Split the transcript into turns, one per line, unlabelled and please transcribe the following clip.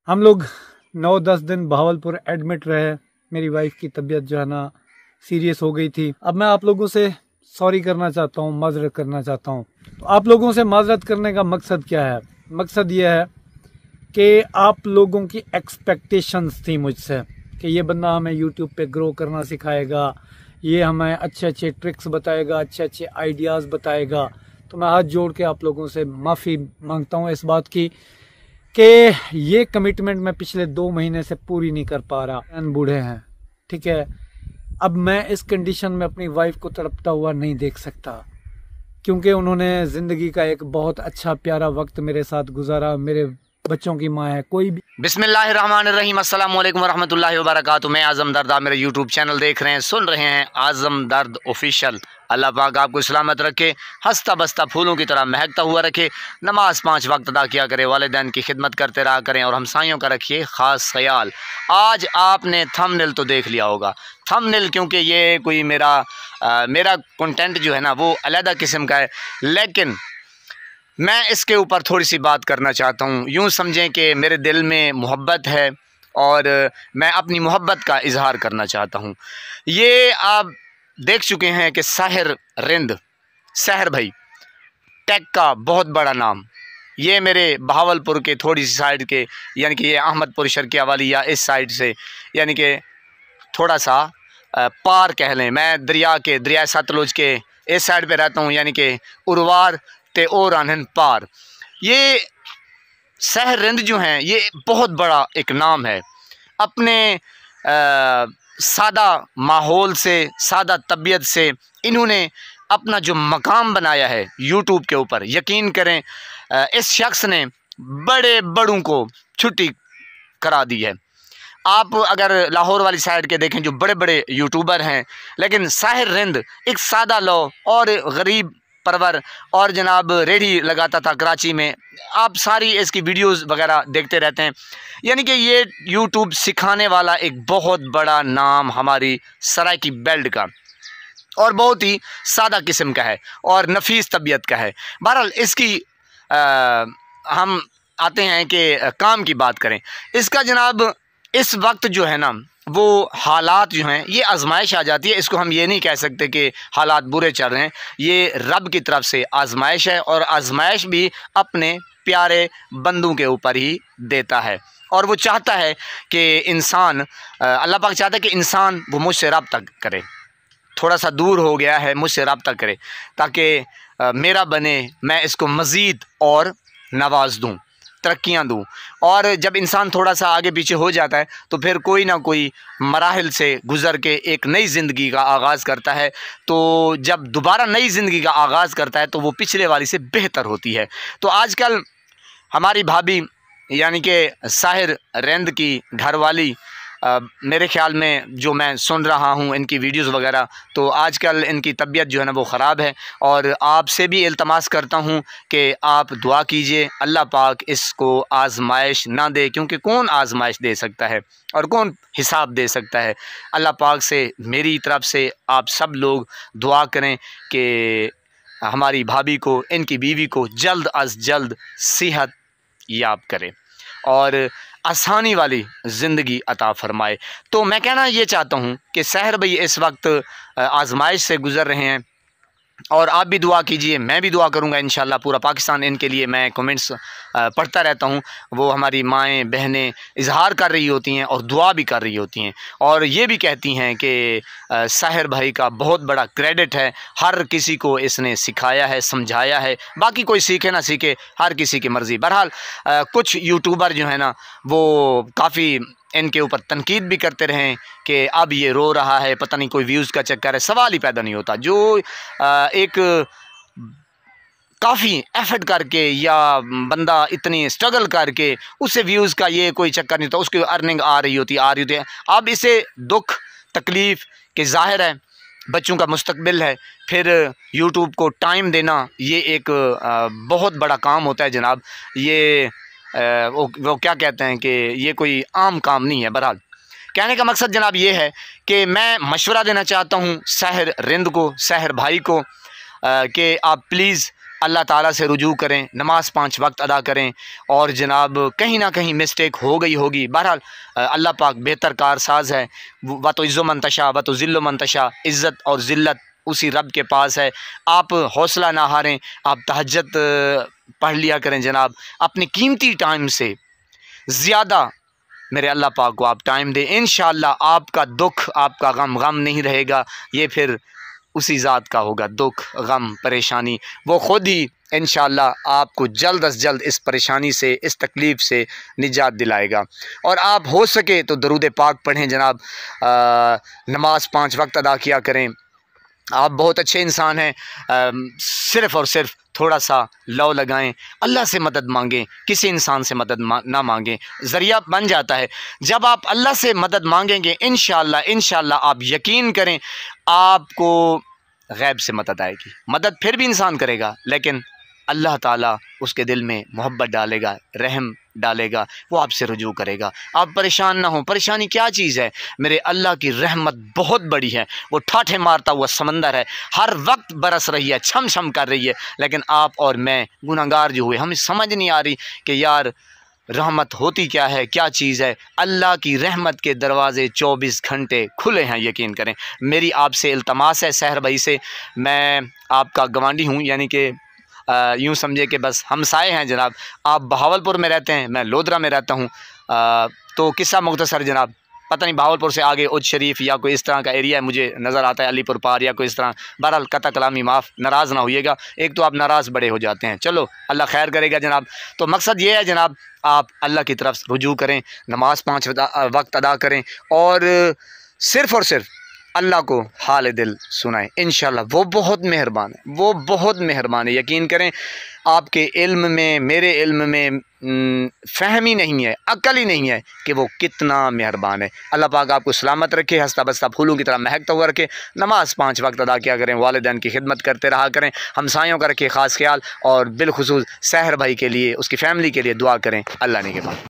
हम लोग 9-10 दिन बहावलपुर एडमिट रहे। मेरी वाइफ की तबीयत जो है ना सीरियस हो गई थी। अब मैं आप लोगों से सॉरी करना चाहता हूँ, माजरत करना चाहता हूँ। तो आप लोगों से माजरत करने का मकसद क्या है? मकसद ये है कि आप लोगों की एक्सपेक्टेशंस थी मुझसे कि ये बंदा हमें यूट्यूब पे ग्रो करना सिखाएगा, ये हमें अच्छे अच्छे ट्रिक्स बताएगा, अच्छे अच्छे आइडियाज़ बताएगा। तो मैं हाथ जोड़ के आप लोगों से माफ़ी मांगता हूँ इस बात की कि ये कमिटमेंट मैं पिछले 2 महीने से पूरी नहीं कर पा रहा। बूढ़े हैं, ठीक है। अब मैं इस कंडीशन में अपनी वाइफ को तड़पता हुआ नहीं देख सकता, क्योंकि उन्होंने ज़िंदगी का एक बहुत अच्छा प्यारा वक्त मेरे साथ गुजारा। मेरे बच्चों की माँ है। कोई भी
बिस्मिल्लाहिर्रहमानिर्रहीम, अस्सलाम वालेकुम वरहमतुल्लाहि वबरकातुहू। मैं आज़म दर्द, आप मेरे यूट्यूब चैनल देख रहे हैं, सुन रहे हैं आज़म दर्द ऑफिशियल। अल्लाह पाक आपको सलामत रखे, हंसता बसता फूलों की तरह महकता हुआ रखे। नमाज 5 वक्त अदा किया करें, वालिदैन की खिदमत करते रहा करें और हमसाइयों का रखिए ख़ास ख्याल। आज आपने थंबनेल तो देख लिया होगा। थंबनेल क्योंकि ये कोई मेरा कंटेंट जो है ना वो अलग किस्म का है, लेकिन मैं इसके ऊपर थोड़ी सी बात करना चाहता हूँ। यूँ समझें कि मेरे दिल में मोहब्बत है और मैं अपनी मोहब्बत का इजहार करना चाहता हूँ। ये आप देख चुके हैं कि साहिर रिंद, साहिर भाई टेक का बहुत बड़ा नाम, ये मेरे बहावलपुर के थोड़ी सी साइड के, यानी कि ये अहमदपुर शर्किया वाली या इस साइड से, यानी कि थोड़ा सा पार कह लें। मैं दरिया सतलुज के इस साइड पे रहता हूँ, यानी कि उरवार ते और आनंद पार। ये साहिर रिंद जो हैं ये बहुत बड़ा एक नाम है। अपने सादा माहौल से, सादा तबीयत से इन्होंने अपना जो मकाम बनाया है यूट्यूब के ऊपर, यकीन करें इस शख्स ने बड़े बड़ों को छुट्टी करा दी है। आप अगर लाहौर वाली साइड के देखें जो बड़े बड़े यूट्यूबर हैं, लेकिन साहिर रिंद एक सादा लो और गरीब परवर और जनाब रेडी लगाता था कराची में। आप सारी इसकी वीडियोस वगैरह देखते रहते हैं। यानी कि ये यूट्यूब सिखाने वाला एक बहुत बड़ा नाम हमारी सराइकी बेल्ट का, और बहुत ही सादा किस्म का है और नफीस तबीयत का है। बहरहाल इसकी हम आते हैं कि काम की बात करें। इसका जनाब इस वक्त जो है ना वो हालात जो हैं ये आजमाइश आ जाती है। इसको हम ये नहीं कह सकते कि हालात बुरे चल रहे हैं, ये रब की तरफ से आजमाइश है और आजमाइश भी अपने प्यारे बंदों के ऊपर ही देता है। और वो चाहता है कि इंसान, अल्लाह पाक चाहता है कि इंसान वो मुझसे रब्ता करे, थोड़ा सा दूर हो गया है, मुझसे रब्ता करे ताकि मेरा बने, मैं इसको मज़ीद और नवाज दूँ, तरक्कियाँ दूँ। और जब इंसान थोड़ा सा आगे पीछे हो जाता है तो फिर कोई ना कोई मराहिल से गुज़र के एक नई ज़िंदगी का आगाज़ करता है। तो जब दोबारा नई ज़िंदगी का आगाज़ करता है तो वो पिछले वाली से बेहतर होती है। तो आजकल हमारी भाभी यानी कि साहिर रिंद की घरवाली, मेरे ख़्याल में जो मैं सुन रहा हूँ इनकी वीडियोस वगैरह, तो आजकल इनकी तबीयत जो है ना वो ख़राब है। और आपसे भी इल्तमास करता हूँ कि आप दुआ कीजिए, अल्लाह पाक इसको आजमाइश ना दे, क्योंकि कौन आजमाइश दे सकता है और कौन हिसाब दे सकता है। अल्लाह पाक से मेरी तरफ़ से आप सब लोग दुआ करें कि हमारी भाभी को, इनकी बीवी को जल्द अज जल्द सेहत याब करे और आसानी वाली ज़िंदगी अता फ़रमाए। तो मैं कहना ये चाहता हूँ कि साहिर भाई इस वक्त आजमाइश से गुज़र रहे हैं और आप भी दुआ कीजिए, मैं भी दुआ करूँगा इंशाल्लाह। पूरा पाकिस्तान इनके लिए, मैं कमेंट्स पढ़ता रहता हूँ, वो हमारी माएँ बहनें इजहार कर रही होती हैं और दुआ भी कर रही होती हैं और ये भी कहती हैं कि साहिर भाई का बहुत बड़ा क्रेडिट है, हर किसी को इसने सिखाया है, समझाया है। बाकी कोई सीखे ना सीखे, हर किसी की मर्ज़ी। बहरहाल कुछ यूट्यूबर जो है ना वो काफ़ी इनके ऊपर तनकीद भी करते रहें कि अब ये रो रहा है, पता नहीं कोई व्यूज़ का चक्कर है। सवाल ही पैदा नहीं होता। जो एक काफ़ी एफर्ट करके या बंदा इतनी स्ट्रगल करके, उससे व्यूज़ का ये कोई चक्कर नहीं होता, उसकी अर्निंग आ रही होती है। अब इसे दुख तकलीफ़ के ज़ाहिर है, बच्चों का मुस्तकबिल है, फिर यूट्यूब को टाइम देना ये एक बहुत बड़ा काम होता है जनाब। ये वो क्या कहते हैं कि ये कोई आम काम नहीं है। बहरहाल कहने का मकसद जनाब ये है कि मैं मशवरा देना चाहता हूँ साहिर रिंद को, साहिर भाई को, कि आप प्लीज़ अल्लाह ताला से रुजू करें, नमाज़ 5 वक्त अदा करें। और जनाब कहीं ना कहीं मिस्टेक हो गई होगी, बहरहाल अल्लाह पाक बेहतर कारसाज है। व तो इज़्ज़ो मंतशा व तो ज़िल्लो मंतशा, इज़्ज़त और ज़िल्लत उसी रब के पास है। आप हौसला ना हारें, आप तहज्जुद पढ़ लिया करें जनाब। अपने कीमती टाइम से ज़्यादा मेरे अल्लाह पाक को आप टाइम दें। इंशाअल्लाह आपका दुख, आपका गम नहीं रहेगा, ये फिर उसी ज़ात का होगा। दुख, गम, परेशानी वो ख़ुद ही इंशाअल्लाह आपको जल्द अज़ जल्द इस परेशानी से, इस तकलीफ़ से निजात दिलाएगा। और आप हो सके तो दरूद पाक पढ़ें जनाब, नमाज़ 5 वक्त अदा किया करें। आप बहुत अच्छे इंसान हैं, सिर्फ़ और सिर्फ थोड़ा सा लौ लगाएं, अल्लाह से मदद मांगें, किसी इंसान से मदद ना मांगें, ज़रिया बन जाता है। जब आप अल्लाह से मदद मांगेंगे इंशाअल्लाह आप यकीन करें आपको गैब से मदद आएगी। मदद फिर भी इंसान करेगा, लेकिन अल्लाह ताला उसके दिल में मोहब्बत डालेगा, रहम डालेगा, वो आपसे रुजू करेगा। आप परेशान ना हो। परेशानी क्या चीज़ है? मेरे अल्लाह की रहमत बहुत बड़ी है, वो ठाठे मारता हुआ समंदर है, हर वक्त बरस रही है, छम छम कर रही है। लेकिन आप और मैं गुनहगार जो हुए, हमें समझ नहीं आ रही कि यार रहमत होती क्या है, क्या चीज़ है। अल्लाह की रहमत के दरवाज़े 24 घंटे खुले हैं, यकीन करें। मेरी आपसे इल्तमास है सहर भाई से, मैं आपका गवांडी हूँ, यानी कि यूँ समझे कि बस हमसाए हैं जनाब। आप बहावलपुर में रहते हैं, मैं लोधरा में रहता हूँ। तो किस्सा मुख्तसर जनाब, पता नहीं बहावलपुर से आगे उज शरीफ या कोई इस तरह का एरिया है, मुझे नज़र आता है अलीपुर पार या कोई इस तरह। बहरहाल कता कलामी माफ़, नाराज़ ना होइएगा, एक तो आप नाराज़ बड़े हो जाते हैं। चलो अल्लाह खैर करेगा जनाब। तो मकसद ये है जनाब, आप अल्लाह की तरफ रुजू करें, नमाज़ 5 वक्त अदा करें और सिर्फ़ और सिर्फ अल्लाह को हाल दिल सुनाएं। इंशाअल्लाह वो बहुत मेहरबान है, वो बहुत मेहरबान है। यकीन करें आपके इल्म में, मेरे इल्म में फ़हम ही नहीं है, अक्ल ही नहीं है कि वो कितना मेहरबान है। अल्लाह पाक आपको सलामत रखे, हंसता बसता फूलों की तरह महकता हुआ रखे। नमाज़ 5 वक्त अदा किया करें, वालिदैन की खिदमत करते रहा करें, हमसायों का रखे ख़ास ख्याल, और बिलखुसूस सहर भाई के लिए, उसकी फ़ैमिली के लिए दुआ करें। अल्लाह ने के बाद।